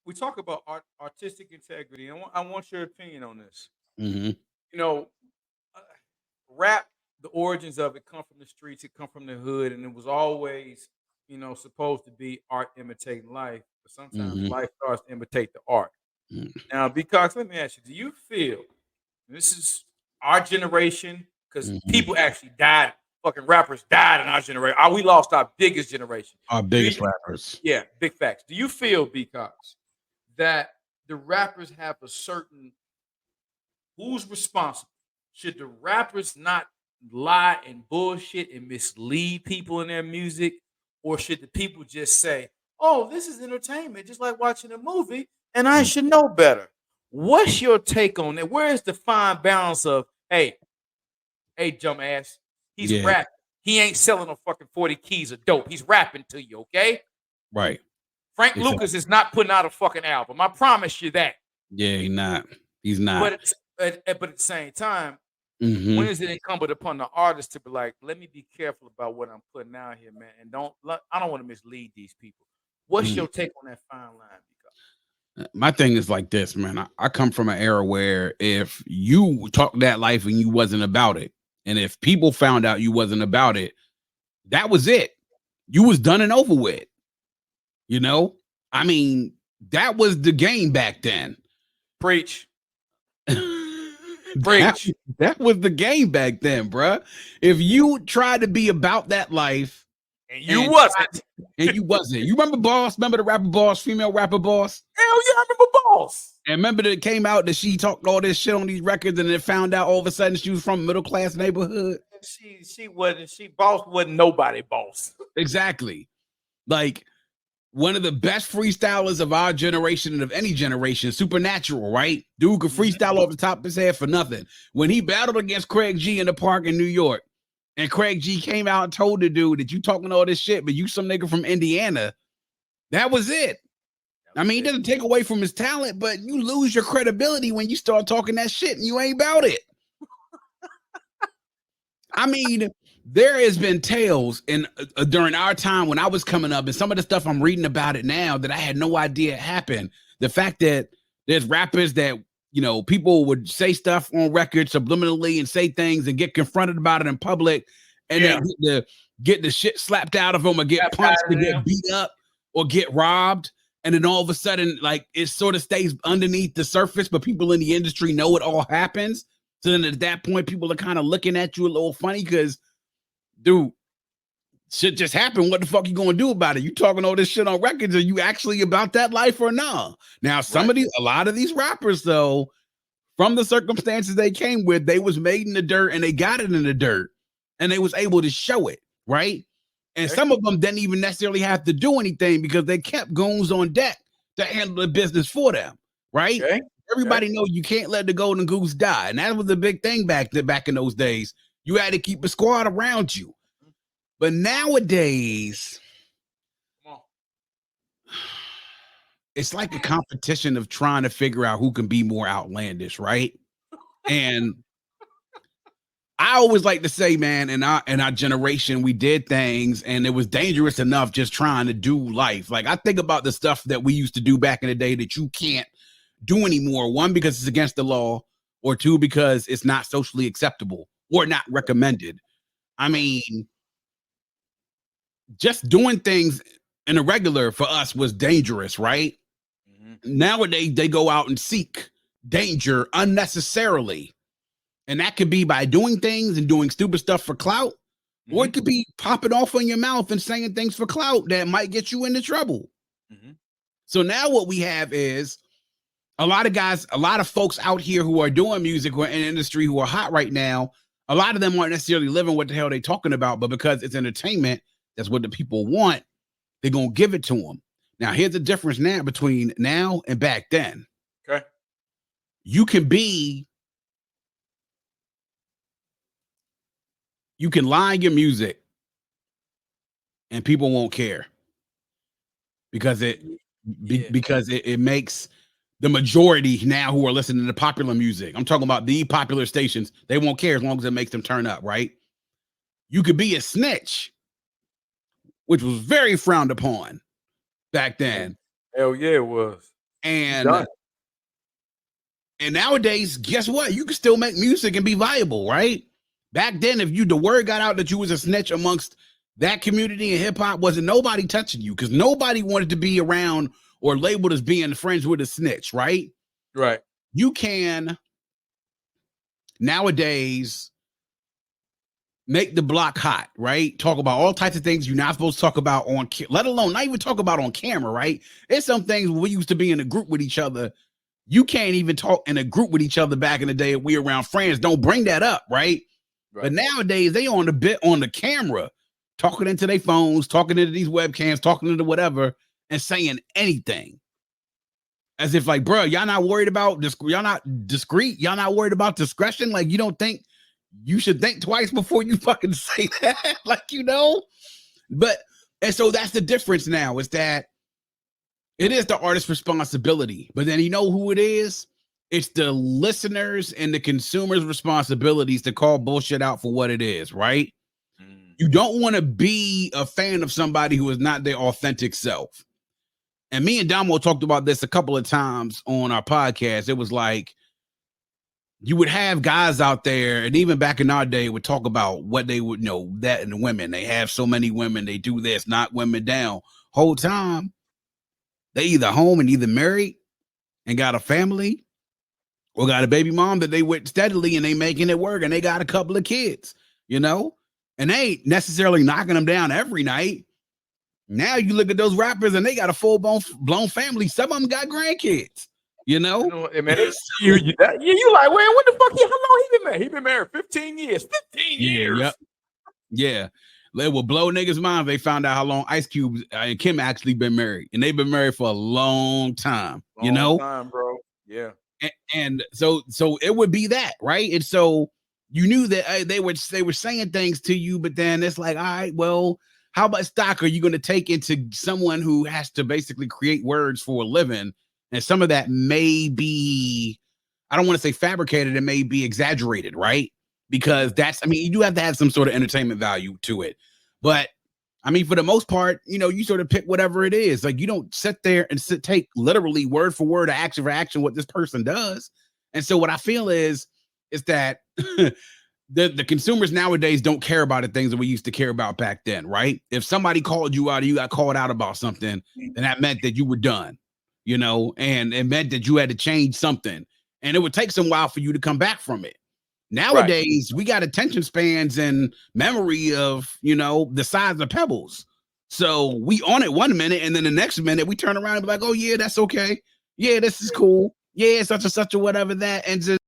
we talk about artistic integrity. I want your opinion on this. Mm-hmm. You know, uh, rap, the origins of it come from the streets, it come from the hood, and it was always, supposed to be art imitating life. But sometimes Mm-hmm. life starts to imitate the art. Now, because let me ask you, do you feel this is our generation? Because Mm-hmm. people actually died. Fucking rappers died in our generation. We lost our biggest generation. Our Do biggest you, rappers. yeah, big facts. Do you feel, because that the rappers have a certain who's responsible? Should the rappers not lie and bullshit and mislead people in their music? Or should the people just say, oh, this is entertainment, just like watching a movie, and I should know better? What's your take on that? Where is the fine balance of, hey, jump ass, he's Yeah, rapping. He ain't selling no fucking 40 keys of dope. He's rapping to you, okay? right. Frank Exactly. Lucas is not putting out a fucking album. I promise you that. Yeah, he's not. He's not. But at the same time, Mm-hmm. when is it incumbent upon the artist to be like, let me be careful about what I'm putting out here, man, and I don't want to mislead these people. What's Mm. your take on that fine line? My thing is like this, man. I come from an era where if you talked that life and you wasn't about it, and if people found out you wasn't about it, that was it. You was done and over with. You know, I mean, that was the game back then. Preach. that, Preach. that was the game back then, bruh. If you tried to be about that life And you wasn't. and you wasn't, you remember Boss? Remember the rapper Boss, female rapper Boss? Hell yeah, I remember Boss. And remember that it came out that she talked all this shit on these records, and then found out all of a sudden she was from a middle class neighborhood. Boss wasn't nobody boss. Exactly. Like one of the best freestylers of our generation and of any generation, Supernatural, right? Dude could freestyle off the top of his head for nothing. When he battled against Craig G in the park in New York, and Craig G came out and told the dude that you talking all this shit, but you some nigga from Indiana, that was it. I mean, it doesn't take away from his talent, but you lose your credibility when you start talking that shit and you ain't about it. I mean, there has been tales in during our time when I was coming up, and some of the stuff I'm reading about it now that I had no idea it happened. The fact that there's rappers that, people would say stuff on record subliminally and say things and get confronted about it in public, and then get the shit slapped out of them, or get punched, or get beat up, or get robbed. And then all of a sudden, like, it sort of stays underneath the surface, but people in the industry know it all happens. So then at that point, people are kind of looking at you a little funny because, dude, shit just happened. What the fuck you gonna do about it? You talking all this shit on records? Are you actually about that life or no? Now, a lot of these rappers, though, from the circumstances they came with, they was made in the dirt and they got it in the dirt and they was able to show it, right? And some of them didn't even necessarily have to do anything because they kept goons on deck to handle the business for them, right? Okay. Everybody know you can't let the golden goose die. And that was the big thing back in those days. You had to keep a squad around you. But nowadays, it's like a competition of trying to figure out who can be more outlandish, right? And I always like to say, man, in our generation, we did things and it was dangerous enough just trying to do life. Like, I think about the stuff that we used to do back in the day that you can't do anymore. One, because it's against the law, or two, because it's not socially acceptable or not recommended. I mean, just doing things in a regular for us was dangerous, right? Nowadays, they go out and seek danger unnecessarily. And that could be by doing things and doing stupid stuff for clout, or it could be popping off in your mouth and saying things for clout that might get you into trouble. So now what we have is a lot of folks out here who are doing music or in the industry who are hot right now. A lot of them aren't necessarily living what the hell they're talking about, but because it's entertainment, that's what the people want, they're going to give it to them. Now, here's the difference now between now and back then. Okay. You can lie your music and people won't care because it makes the majority now who are listening to popular music. I'm talking about the popular stations. They won't care as long as it makes them turn up, right? You could be a snitch, which was very frowned upon back then. Hell yeah, it was. And nowadays, guess what? You can still make music and be viable, right? Back then, if the word got out that you was a snitch amongst that community in hip hop, wasn't nobody touching you because nobody wanted to be around or labeled as being friends with a snitch, right? Right. You can nowadays make the block hot, right? Talk about all types of things you're not supposed to talk about on, let alone not even talk about on camera, right? There's some things we used to be in a group with each other. You can't even talk in a group with each other back in the day if we around friends. Don't bring that up, right? But nowadays they on the camera, talking into their phones, talking into these webcams, talking into whatever, and saying anything. As if like, bro, y'all not worried about y'all not discreet, y'all not worried about discretion. Like you don't think you should think twice before you fucking say that, like But and so that's the difference now is that it is the artist's responsibility, but then you know who it is? It's the listeners and the consumers' responsibilities to call bullshit out for what it is, right? You don't want to be a fan of somebody who is not their authentic self. And me and Damo talked about this a couple of times on our podcast. It was like you would have guys out there, and even back in our day, would talk about what they would know that in women. They have so many women, they do this, knock women down. Whole time, they either home and either married and got a family or got a baby mom that they went steadily and they making it work and they got a couple of kids, and they ain't necessarily knocking them down every night. Now you look at those rappers and they got a full blown family. Some of them got grandkids, Man, you like, wait, what the fuck? How long he been married? He been married 15 years. 15 years. Yep. Yeah. They will blow niggas' mind. They found out how long Ice Cube and Kim actually been married, and they've been married for a long time. Long time, bro. Yeah. And so it would be that, right? And so you knew that they were saying things to you, but then it's like, all right, well, how much stock are you going to take into someone who has to basically create words for a living? And some of that may be, I don't want to say fabricated, it may be exaggerated, right? Because you do have to have some sort of entertainment value to it. But I mean, for the most part, you sort of pick whatever it is. Like you don't sit there and take literally word for word, action for action, what this person does. And so what I feel is that the consumers nowadays don't care about the things that we used to care about back then, right? If somebody called you out or you got called out about something, then that meant that you were done, and it meant that you had to change something. And it would take some while for you to come back from it. Nowadays, we got attention spans and memory of, the size of pebbles. So we on it 1 minute, and then the next minute we turn around and be like, oh, yeah, that's okay. Yeah, this is cool. Yeah, such and such or whatever that. And just